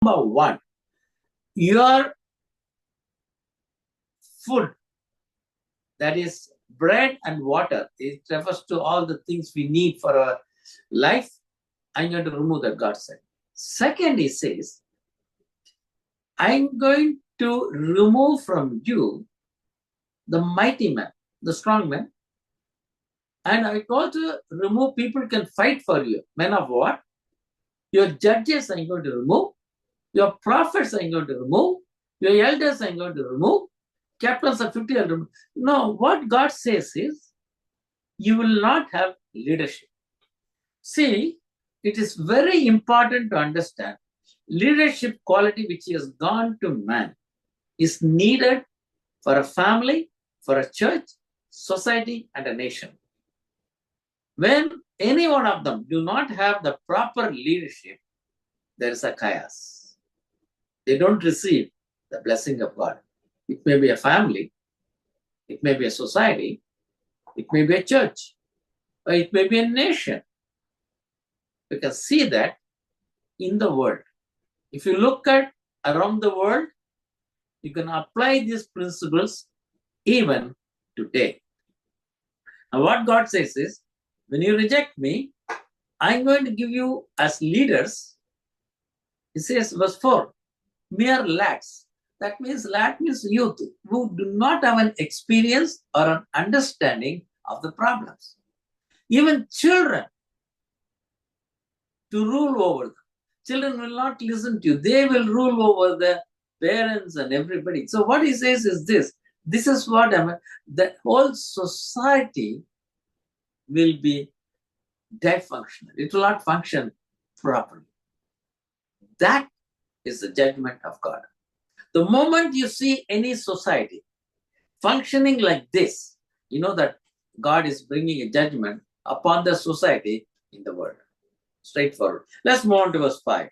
Number one, your food, that is bread and water, it refers to all the things we need for our life. I'm going to remove that, God said. Second, he says, I'm going to remove from you the mighty man, the strong man. And I told to remove people can fight for you. Men of what? Your judges I'm going to remove. Your prophets I'm going to remove. Your elders I'm going to remove. Captains of 50 I'll remove. No, what God says is, you will not have leadership. See, it is very important to understand leadership quality which has gone to man is needed for a family, for a church, society, and a nation. When any one of them do not have the proper leadership, there is a chaos. They don't receive the blessing of God. It may be a family, it may be a society, it may be a church, or it may be a nation. You can see that in the world. If you look at around the world, you can apply these principles even today. And what God says is, when you reject me, I'm going to give you as leaders. He says, verse 4, mere lads. That means lad means youth who do not have an experience or an understanding of the problems. Even children to rule over them. Children will not listen to you. They will rule over the parents and everybody. So what he says is this. This is what I mean. The whole society will be dysfunctional. It will not function properly. That is the judgment of God. The moment you see any society functioning like this, you know that God is bringing a judgment upon the society in the world. Straightforward. Let's move on to verse 5.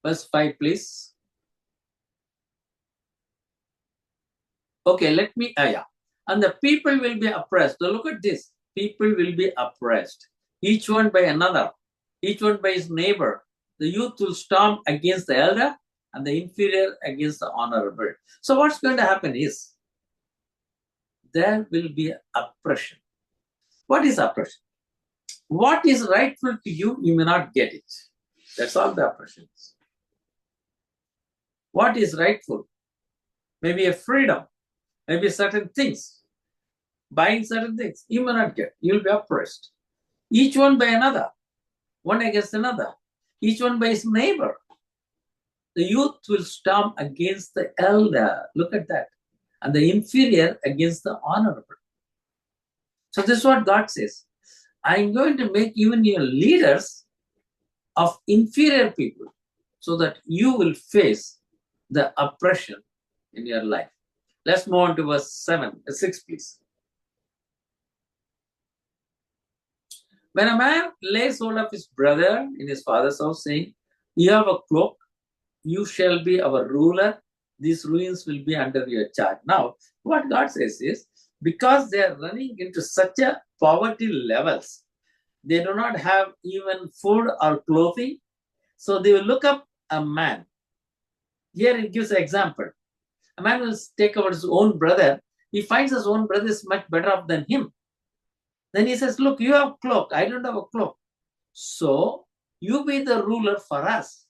Verse 5, please. Okay, let me, yeah. And the people will be oppressed. So look at this. People will be oppressed. Each one by another. Each one by his neighbor. The youth will storm against the elder and the inferior against the honorable. So what's going to happen is, there will be oppression. What is oppression? What is rightful to you, you may not get it. That's all the oppression is. What is rightful? Maybe a freedom, maybe certain things, buying certain things, you may not get. You'll be oppressed. Each one by another, one against another, each one by his neighbor. The youth will storm against the elder. Look at that. And the inferior against the honorable. So this is what God says. I'm going to make even your leaders of inferior people so that you will face the oppression in your life. Let's move on to verse 6, please. When a man lays hold of his brother in his father's house, saying, you have a cloak, you shall be our ruler, these ruins will be under your charge. Now, what God says is, because they are running into such a poverty levels, they do not have even food or clothing, so they will look up a man. Here it gives an example. A man will take over his own brother. He finds his own brother is much better off than him. Then he says, look, you have a cloak. I don't have a cloak. So you be the ruler for us.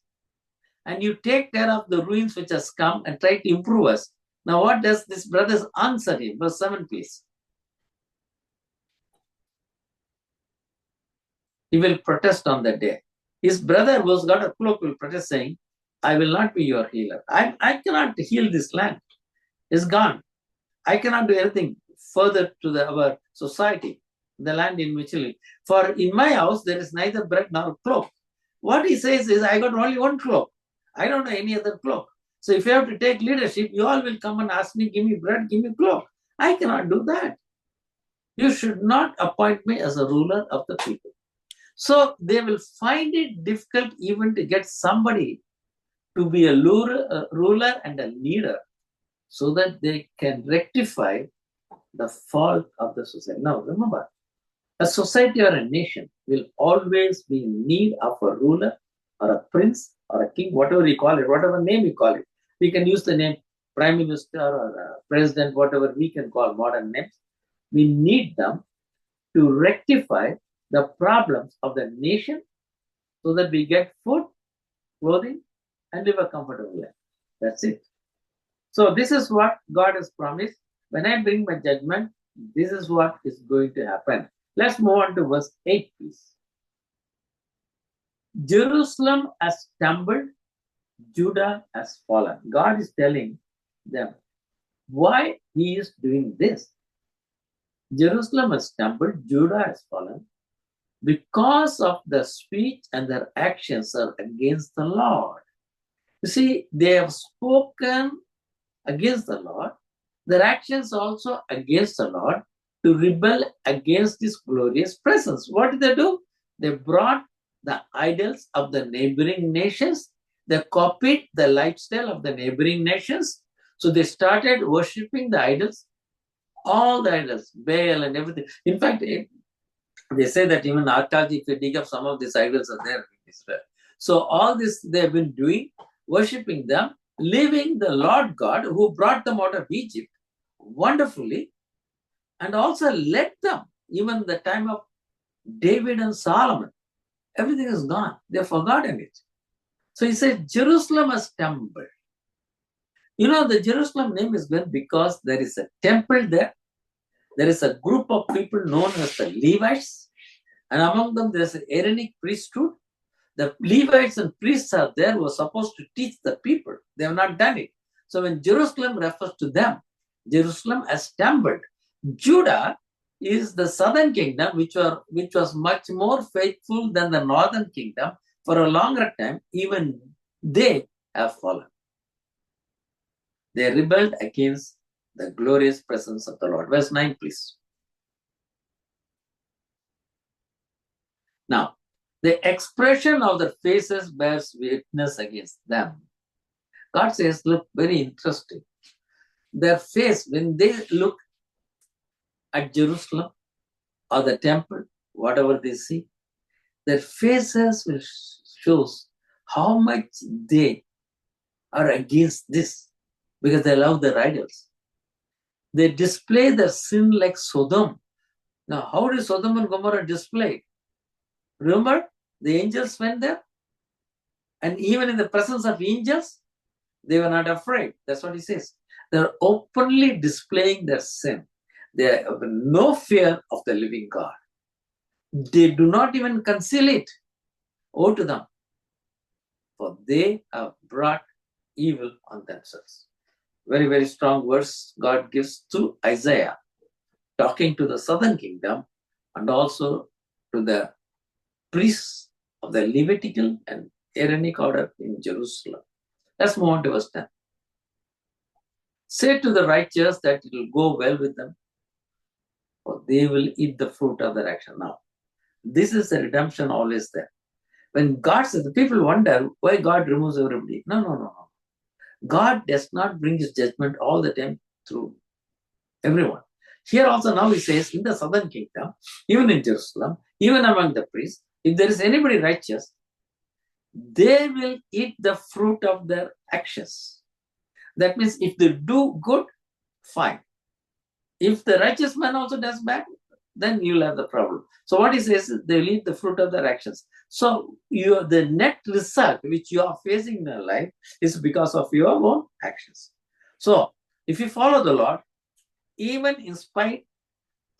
And you take care of the ruins which has come and try to improve us. Now what does this brothers answer him? Verse 7, please. He will protest on that day. His brother who's got a cloak will protest saying, I will not be your healer. I cannot heal this land. It's gone. I cannot do anything further to our society, the land in which we live. For in my house, there is neither bread nor cloak. What he says is, I got only one cloak. I don't know any other cloak. So if you have to take leadership, you all will come and ask me, give me bread, give me cloak. I cannot do that. You should not appoint me as a ruler of the people. So they will find it difficult even to get somebody to be a ruler and a leader so that they can rectify the fault of the society. Now, remember, A society or a nation will always be in need of a ruler or a prince or a king, whatever you call it, whatever name you call it. We can use the name prime minister or president, whatever we can call modern names. We need them to rectify the problems of the nation so that we get food, clothing, and live a comfortable life. That's it. So this is what God has promised. When I bring my judgment, this is what is going to happen. Let's move on to verse 8, please. Jerusalem has stumbled, Judah has fallen. God is telling them why he is doing this. Jerusalem has stumbled, Judah has fallen, because of the speech and their actions are against the Lord. You see, they have spoken against the Lord, their actions also against the Lord, to rebel against his glorious presence. What did they do? They brought the idols of the neighboring nations. They copied the lifestyle of the neighboring nations. So they started worshipping the idols, all the idols, Baal and everything. In fact, they say that even archaeology, if you dig up some of these idols are there in Israel. So all this they've been doing, worshipping them, leaving the Lord God who brought them out of Egypt wonderfully, and also led them, even the time of David and Solomon. Everything is gone. They've forgotten it. So he said, Jerusalem has stumbled. You know, the Jerusalem name is given because there is a temple there. There is a group of people known as the Levites, and among them there is an Aaronic priesthood. The Levites and priests are there who are supposed to teach the people. They have not done it. So when Jerusalem refers to them, Jerusalem has stumbled. Judah is the southern kingdom, which was much more faithful than the northern kingdom. For a longer time, even they have fallen. They rebelled against the glorious presence of the Lord. Verse 9, please. Now, the expression of their faces bears witness against them. God says, look, very interesting. Their face, when they look at Jerusalem or the temple, whatever they see, their faces will shows how much they are against this, because they love their idols. They display their sin like Sodom. Now, how did Sodom and Gomorrah display it? Remember, the angels went there, and even in the presence of angels, they were not afraid. That's what he says. They're openly displaying their sin. They have no fear of the living God. They do not even conceal it. Woe to them, for they have brought evil on themselves. Very, very strong verse God gives to Isaiah, talking to the southern kingdom and also to the priests of the Levitical and Aaronic order in Jerusalem. Let's move on to verse 10. Say to the righteous that it will go well with them, for they will eat the fruit of their action. Now, this is the redemption always there. When God says, the people wonder why God removes everybody. No. God does not bring his judgment all the time through everyone. Here also now he says, in the southern kingdom, even in Jerusalem, even among the priests, if there is anybody righteous, they will eat the fruit of their actions. That means if they do good, fine. If the righteous man also does bad, then you'll have the problem. So what he says is they will eat the fruit of their actions. So the net result which you are facing in your life is because of your own actions. So if you follow the Lord, even in spite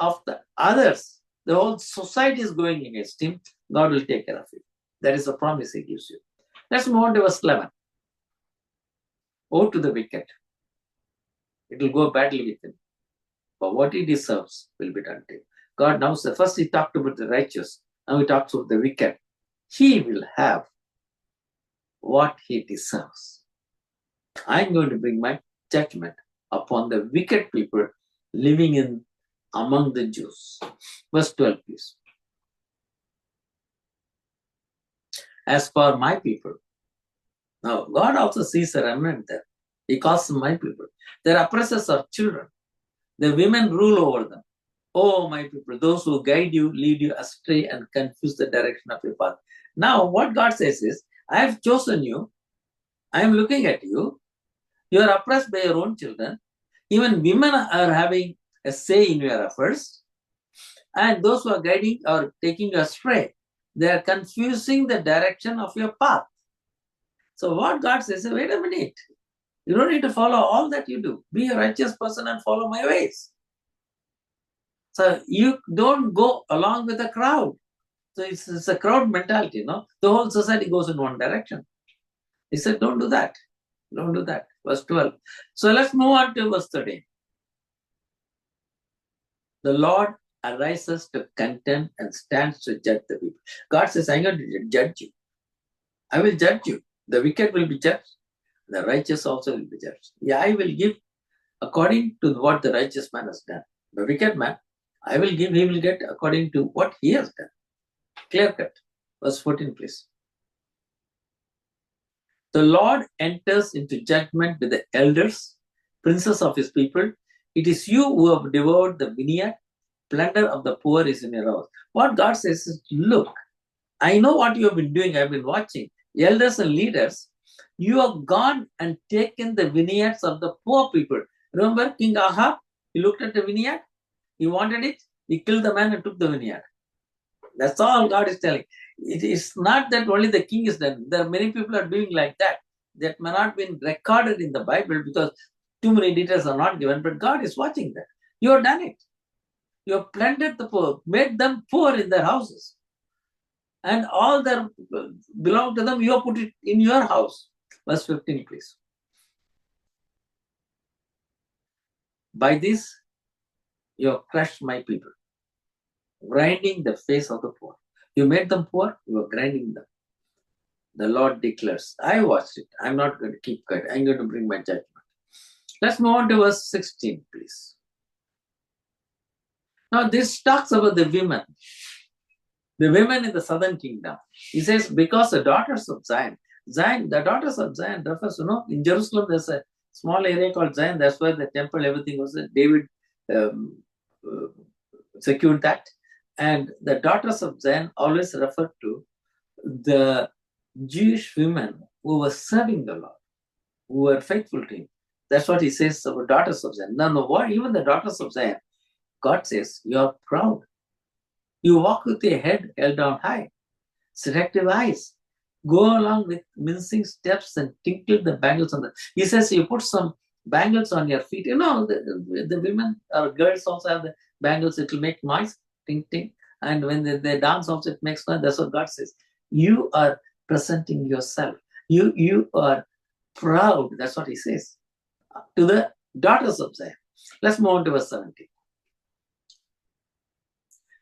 of the others, the whole society is going against him, God will take care of it. That is the promise he gives you. Let's move on to verse 11. Woe to the wicked. It will go badly with him. But what he deserves will be done to him. God now says, first he talked about the righteous. Now he talks about the wicked. He will have what he deserves. I'm going to bring my judgment upon the wicked people living in among the Jews. Verse 12, please. As for my people, now God also sees a remnant there. He calls them my people. Their oppressors are children. The women rule over them. Oh, my people, those who guide you, lead you astray, and confuse the direction of your path. Now, what God says is, I have chosen you. I am looking at you. You are oppressed by your own children. Even women are having a say in your affairs. And those who are guiding or taking you astray, they are confusing the direction of your path. So what God says, wait a minute. You don't need to follow all that you do. Be a righteous person and follow my ways. So you don't go along with the crowd. So it's a crowd mentality, no? The whole society goes in one direction. He said, don't do that. Don't do that. Verse 12. So let's move on to verse 13. The Lord arises to contend and stands to judge the people. God says, I'm going to judge you. I will judge you. The wicked will be judged. The righteous also will be judged. Yeah, I will give according to what the righteous man has done. The wicked man, I will give, he will get according to what he has done. Clear cut. Verse 14, please. The Lord enters into judgment with the elders, princes of his people. It is you who have devoured the vineyard. Plunder of the poor is in your house. What God says is, look, I know what you have been doing. I've been watching. Elders and leaders, you have gone and taken the vineyards of the poor people. Remember King Ahab? He looked at the vineyard. He wanted it. He killed the man and took the vineyard. That's all God is telling. It is not that only the king is done. There are many people are doing like that. That may not be recorded in the Bible because too many details are not given. But God is watching that. You have done it. You have plundered the poor, made them poor in their houses. And all that belong to them, you have put it in your house. Verse 15, please. By this, you have crushed my people, grinding the face of the poor. You made them poor, you are grinding them. The Lord declares, I watched it. I'm not going to keep quiet. I'm going to bring my judgment. Let's move on to verse 16, please. Now, this talks about the women in the southern kingdom. He says, because the daughters of Zion, the daughters of Zion refers, in Jerusalem, there's a small area called Zion. That's where the temple, everything was. David secured that. And the daughters of Zion always refer to the Jewish women who were serving the Lord, who were faithful to him. That's what he says about daughters of Zion. No, what? Even the daughters of Zion, God says, you are proud. You walk with your head held down high, seductive eyes, go along with mincing steps and tinkle the bangles on the. He says you put some bangles on your feet. The women or girls also have the bangles. It will make noise, ting ting. And when they dance also, it makes noise. That's what God says. You are presenting yourself. You are proud. That's what he says to the daughters of Zion. Let's move on to verse 17.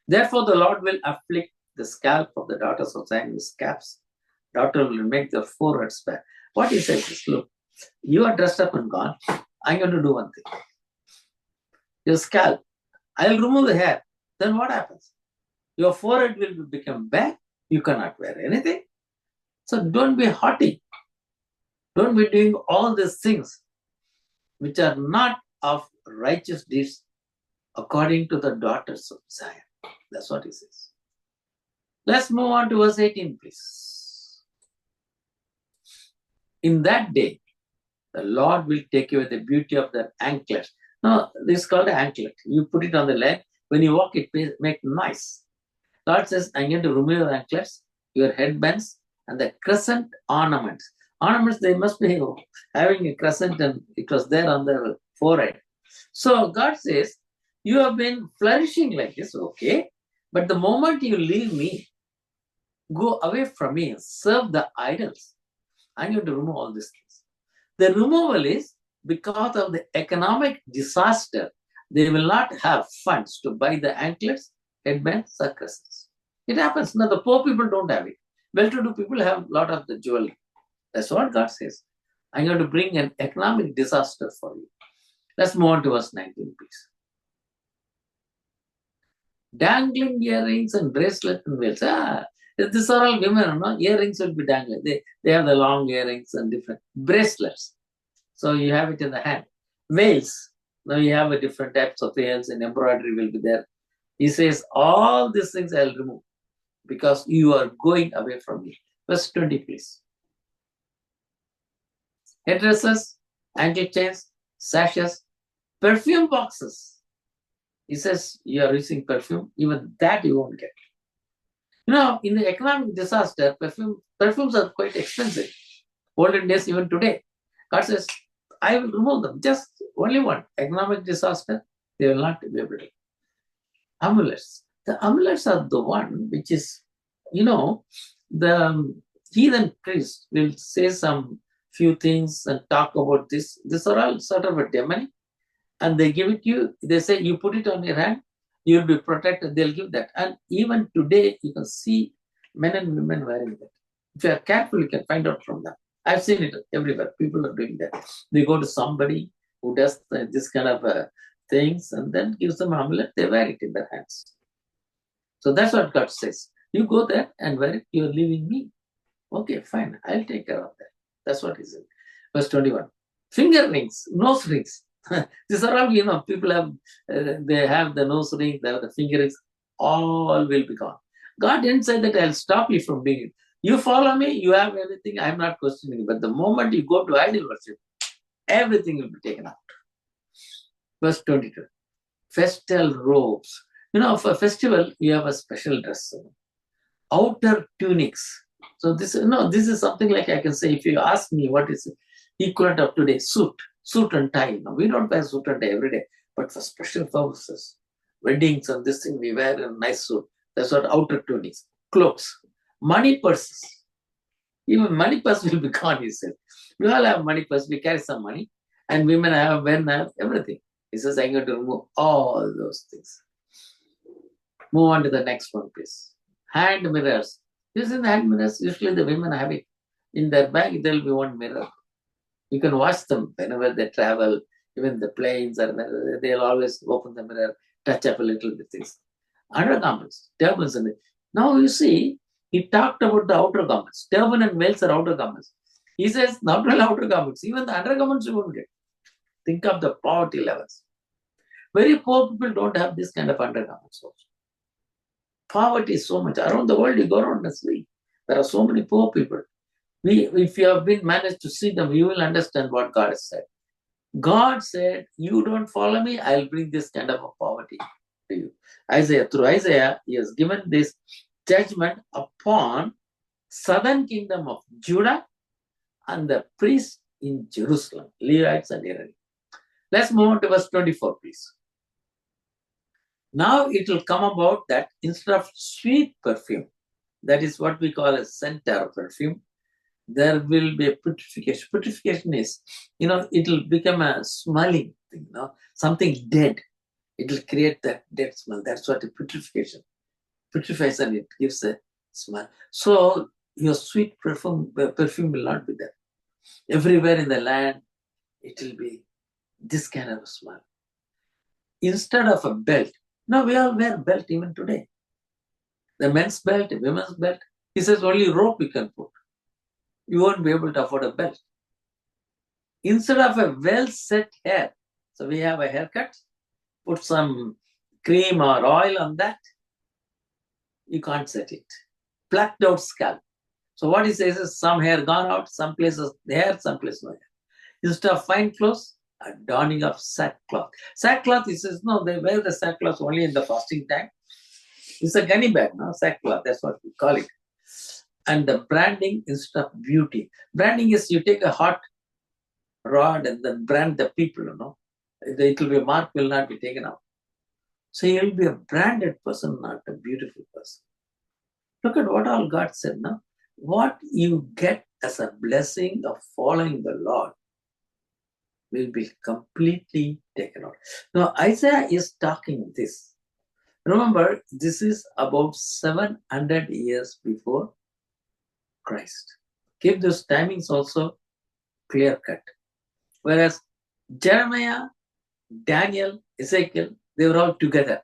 Therefore, the Lord will afflict the scalp of the daughters of Zion with scabs. Daughter will make their foreheads bare. What he says is, look, you are dressed up and gone. I'm going to do one thing. Your scalp, I'll remove the hair. Then what happens? Your forehead will become bare. You cannot wear anything. So don't be haughty. Don't be doing all these things which are not of righteous deeds according to the daughters of Zion. That's what he says. Let's move on to verse 18, please. In that day, the Lord will take away the beauty of their anklet. Now, this is called an anklet. You put it on the leg. When you walk, it makes noise. God says, I'm going to remove your anklets, your headbands, and the crescent ornaments. Ornaments, they must be having a crescent, and it was there on their forehead. So God says, you have been flourishing like this, okay? But the moment you leave me, go away from me and serve the idols, I'm going to remove all these things. The removal is because of the economic disaster. They will not have funds to buy the anklets, headbands, or crescents. It happens. Now, the poor people don't have it. Well-to-do people have a lot of the jewelry. That's what God says. I'm going to bring an economic disaster for you. Let's move on to verse 19, please. Dangling earrings and bracelets and veils. These are all women, no? Earrings will be dangling. They have the long earrings and different bracelets. So you have it in the hand. Veils. Now you have a different types of veils and embroidery will be there He says, all these things I'll remove because you are going away from me. Verse 20, please. Headdresses, ankle chains, sashes, perfume boxes. He says, you are using perfume, even that you won't get. In the economic disaster, perfumes are quite expensive. Olden days, even today. God says, I will remove them. Just only one. Economic disaster, they will not be able to. Amulets. The amulets are the one which is, the heathen priest will say some few things and talk about this. These are all sort of a demonic, and they give it to you. They say, you put it on your hand, you'll be protected. They'll give that. And even today, you can see men and women wearing that. If you are careful, you can find out from them. I've seen it everywhere. People are doing that. They go to somebody who does this kind of things and then gives them amulet. They wear it in their hands. So that's what God says. You go there and wear it. You're leaving me. Okay, fine. I'll take care of that. That's what he said. Verse 21. Finger rings, nose rings. These are all, people have, they have the nose ring, they have the finger rings. All will be gone. God didn't say that I'll stop you from doing it. You follow me, you have everything, I'm not questioning you. But the moment you go to idol worship, everything will be taken out. Verse 22. Festal robes. For festival, you have a special dress. Outer tunics. So this is something like I can say, if you ask me what is equivalent of today, suit and tie. We don't wear suit and tie every day, but for special purposes, weddings and this thing, we wear a nice suit. That's what outer tunics, cloaks, money purses. Even money purse will be gone, he said. We all have money purse, we carry some money, and women men have everything. He says, I'm going to remove all those things. Move on to the next one, please. Hand mirrors. This is the hand mirrors. Usually the women have it. In their bag, there will be one mirror. You can watch them whenever they travel, even the planes, they'll always open the mirror, touch up a little bit things. Undergarments, turbans. Now you see, he talked about the outer garments. Turban and veils are outer garments. He says, not only outer garments, even the undergarments you won't get. Think of the poverty levels. Very poor people don't have this kind of undergarments also. Poverty is so much. Around the world, you go around and see. There are so many poor people. If you have been managed to see them, you will understand what God has said. God said, you don't follow me, I'll bring this kind of a poverty to you. Through Isaiah, he has given this judgment upon southern kingdom of Judah and the priests in Jerusalem, Levites and Aaron. Let's move on to verse 24, please. Now it will come about that instead of sweet perfume, that is what we call a scent or perfume, there will be a putrefaction. Putrefaction is, it will become a smelling thing, something dead. It will create that dead smell. That's what a putrefaction putrefies, and it gives a smell. So your sweet perfume will not be there. Everywhere in the land, it will be this kind of a smell. Instead of a belt, now we all wear belt even today. The men's belt, the women's belt. He says only rope you can put. You won't be able to afford a belt. Instead of a well-set hair, so we have a haircut, put some cream or oil on that, you can't set it. Plucked out scalp. So what he says is some hair gone out, some places hair, some places no hair. Instead of fine clothes, a donning of sackcloth. Sackcloth, he says, no, they wear the sackcloth only in the fasting time. It's a gunny bag, no? Sackcloth, that's what we call it. And the branding instead of beauty. Branding is you take a hot rod and then brand the people, It will be a mark, will not be taken out. So you will be a branded person, not a beautiful person. Look at what all God said now. What you get as a blessing of following the Lord will be completely taken out. Now Isaiah is talking this. Remember, this is about 700 years before Christ. Keep those timings also clear cut. Whereas Jeremiah, Daniel, Ezekiel, they were all together.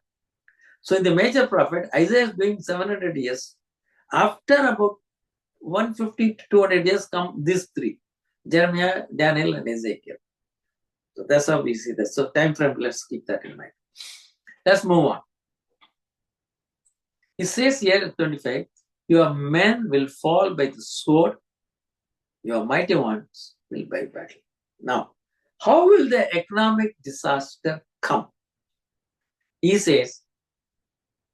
So in the major prophet, Isaiah is doing 700 years. After about 150 to 200 years come these three, Jeremiah, Daniel, and Ezekiel. So that's how we see that. So time frame, let's keep that in mind. Let's move on. He says here at 25, your men will fall by the sword, your mighty ones will by battle. Now, how will the economic disaster come? He says,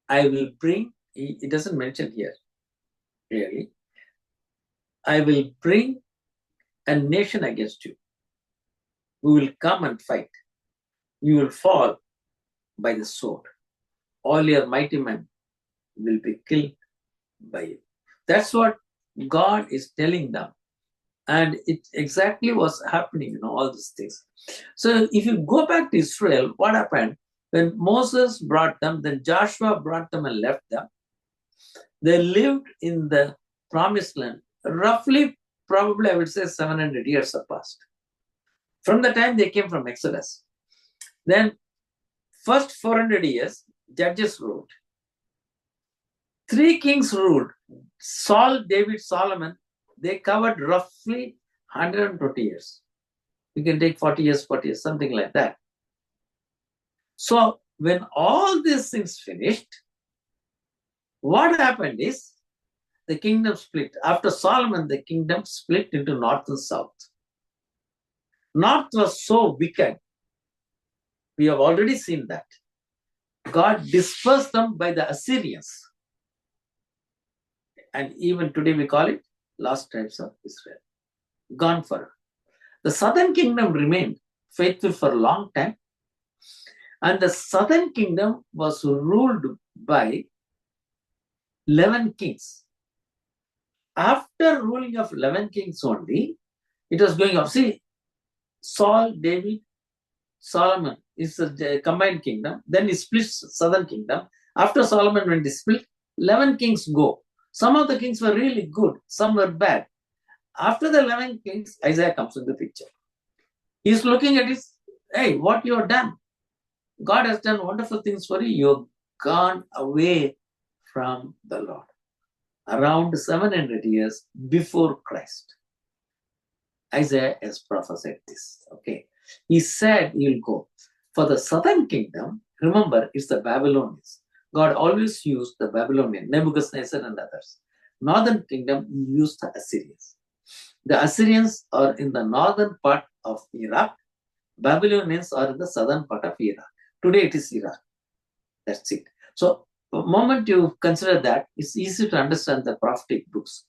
I will bring, it doesn't mention here, really. I will bring a nation against you who will come and fight. You will fall by the sword. All your mighty men will be killed by you. That's what God is telling them. And it exactly was happening, all these things. So if you go back to Israel, what happened? When Moses brought them, then Joshua brought them and left them. They lived in the promised land. Roughly, probably I would say 700 years have passed. From the time they came from Exodus. Then first 400 years, judges ruled. 3 kings ruled. Saul, David, Solomon, they covered roughly 120 years. You can take 40 years, something like that. So when all these things finished, what happened is the kingdom split. After Solomon, the kingdom split into north and south. North was so wicked. We have already seen that. God dispersed them by the Assyrians. And even today we call it lost tribes of Israel. Gone forever. The southern kingdom remained faithful for a long time. And the southern kingdom was ruled by 11 kings. After ruling of 11 kings only, it was going off. See, Saul, David, Solomon is a combined kingdom. Then he splits southern kingdom. After Solomon, when they split, 11 kings go. Some of the kings were really good. Some were bad. After the 11 kings, Isaiah comes in the picture. He's looking at his, hey, what you have done. God has done wonderful things for you. You've gone away from the Lord. Around 700 years before Christ, Isaiah has prophesied this. Okay. He said he'll go. For the southern kingdom, remember, it's the Babylonians. God always used the Babylonian, Nebuchadnezzar and others. Northern kingdom used the Assyrians. The Assyrians are in the northern part of Iraq. Babylonians are in the southern part of Iraq. Today it is Iraq. That's it. So the moment you consider that, it's easy to understand the prophetic books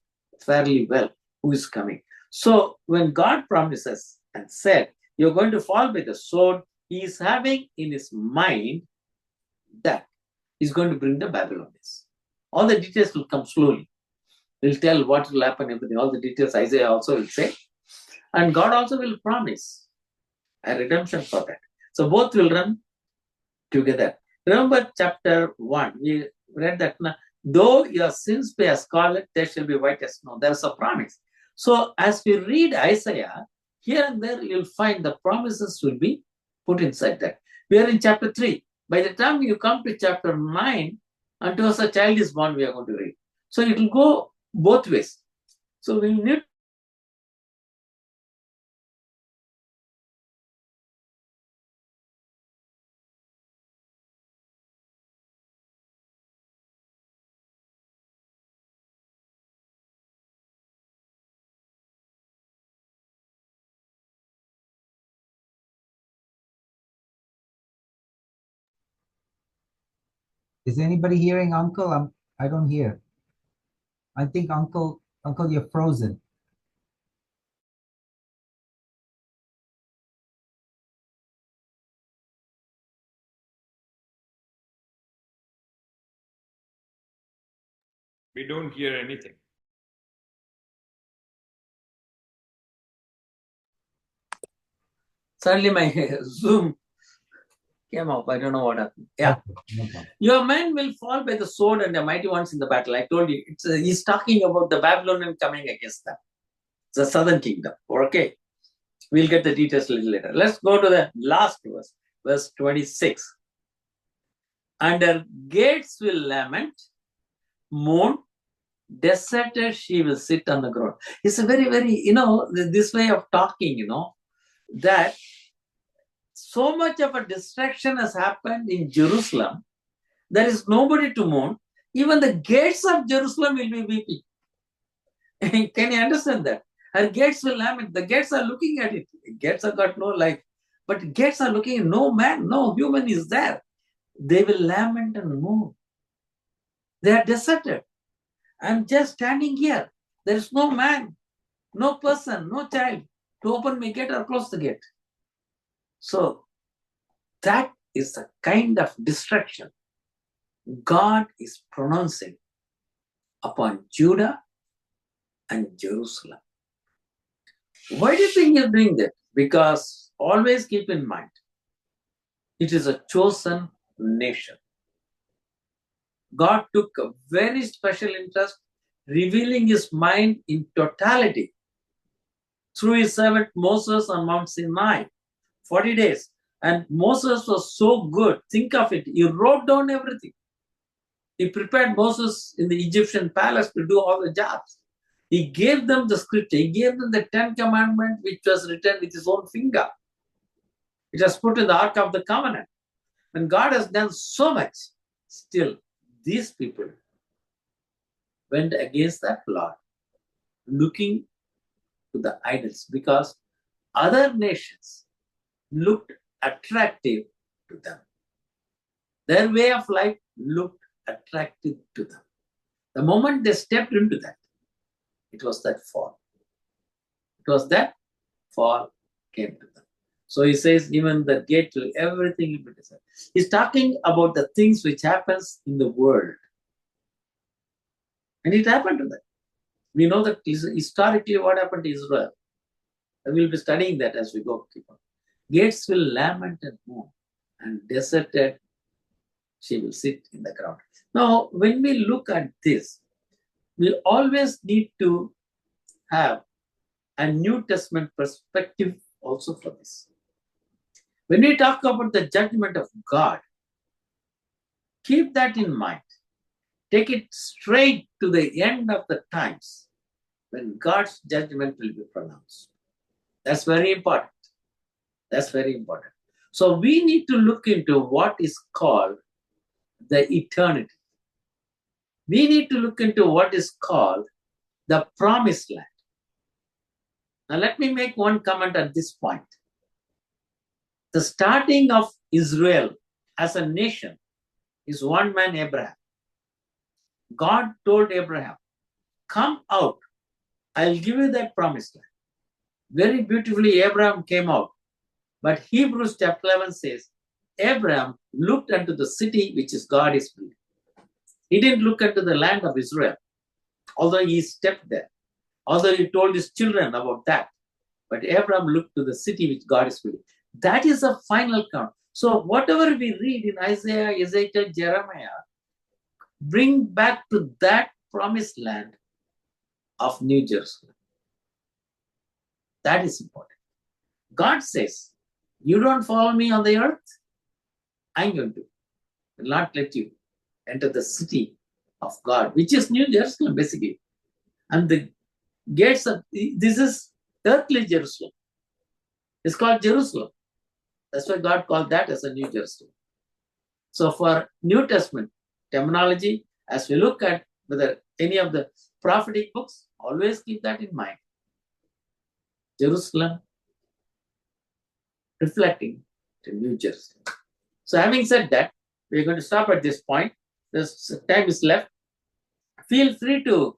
fairly well, who is coming. So when God promises and said, you're going to fall by the sword, he is having in his mind that he's going to bring the Babylonians. All the details will come slowly. He'll tell what will happen, everything. All the details Isaiah also will say. And God also will promise a redemption for that. So both will run together. Remember chapter 1, we read that, though your sins be as scarlet, they shall be white as snow. There's a promise. So as we read Isaiah, here and there you'll find the promises will be put inside that. We are in chapter 3. By the time you come to chapter 9, unto us a child is born, we are going to read. So it will go both ways. So we need Is anybody hearing Uncle? I don't hear. I think Uncle, you're frozen. We don't hear anything. suddenly my Zoom came up. I don't know what happened. Yeah. Okay. Your men will fall by the sword and the mighty ones in the battle. I told you, he's talking about the Babylonian coming against them. It's the southern kingdom. Okay. We'll get the details a little later. Let's go to the last verse, verse 26. And her gates will lament, mourn, deserted she will sit on the ground. It's a very, very, this way of talking, that so much of a distraction has happened in Jerusalem. There is nobody to mourn. Even the gates of Jerusalem will be weeping. Can you understand that? Her gates will lament. The gates are looking at it. Gates have got no life. But gates are looking, no man, no human is there. They will lament and mourn. They are deserted. I'm just standing here. There is no man, no person, no child to open my gate or close the gate. So that is the kind of destruction God is pronouncing upon Judah and Jerusalem. Why do you think you're doing that? Because always keep in mind, it is a chosen nation. God took a very special interest revealing his mind in totality through his servant Moses on Mount Sinai, 40 days. And Moses was so good. Think of it. He wrote down everything. He prepared Moses in the Egyptian palace to do all the jobs. He gave them the scripture. He gave them the 10 Commandments, which was written with his own finger. It was put in the Ark of the Covenant. And God has done so much. Still, these people went against that Lord, looking to the idols, because other nations looked attractive to them. Their way of life looked attractive to them. The moment they stepped into that, it was that fall. It was that fall came to them. So he says, even the gate to everything will be deserted. He's talking about the things which happens in the world. And it happened to them. We know that historically what happened to Israel. And we'll be studying that as we go. Keep on. Gates will lament and mourn, and deserted she will sit in the ground. Now, when we look at this, we always need to have a New Testament perspective also for this. When we talk about the judgment of God, keep that in mind. Take it straight to the end of the times when God's judgment will be pronounced. That's very important. That's very important. So we need to look into what is called the eternity. We need to look into what is called the promised land. Now let me make one comment at this point. The starting of Israel as a nation is one man, Abraham. God told Abraham, come out, I'll give you that promised land. Very beautifully, Abraham came out. But Hebrews chapter 11 says, Abraham looked unto the city which is God is building. He didn't look unto the land of Israel, although he stepped there, although he told his children about that. But Abraham looked to the city which God is building. That is a final count. So whatever we read in Isaiah, Ezekiel, Jeremiah, bring back to that promised land of New Jerusalem. That is important. God says, you don't follow me on the earth, I'm going to not let you enter the city of God, which is New Jerusalem, basically. And the gates of, this is earthly Jerusalem. It's called Jerusalem. That's why God called that as a New Jerusalem. So for New Testament terminology, as we look at whether any of the prophetic books, always keep that in mind. Jerusalem reflecting to New Jerusalem. So having said that, we're going to stop at this point. This time is left. Feel free to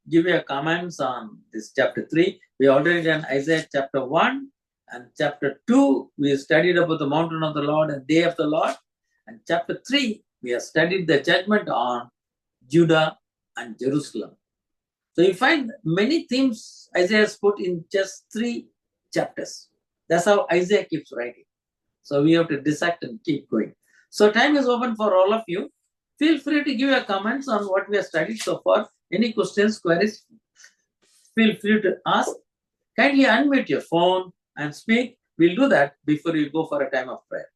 give your comments on this chapter 3. We already done Isaiah chapter 1 and chapter 2. We studied about the mountain of the Lord and day of the Lord. And chapter 3, we have studied the judgment on Judah and Jerusalem. So you find many themes Isaiah has put in just 3 chapters. That's how Isaiah keeps writing. So we have to dissect and keep going. So time is open for all of you. Feel free to give your comments on what we have studied so far. Any questions, queries, feel free to ask. Kindly unmute your phone and speak. We'll do that before you go for a time of prayer.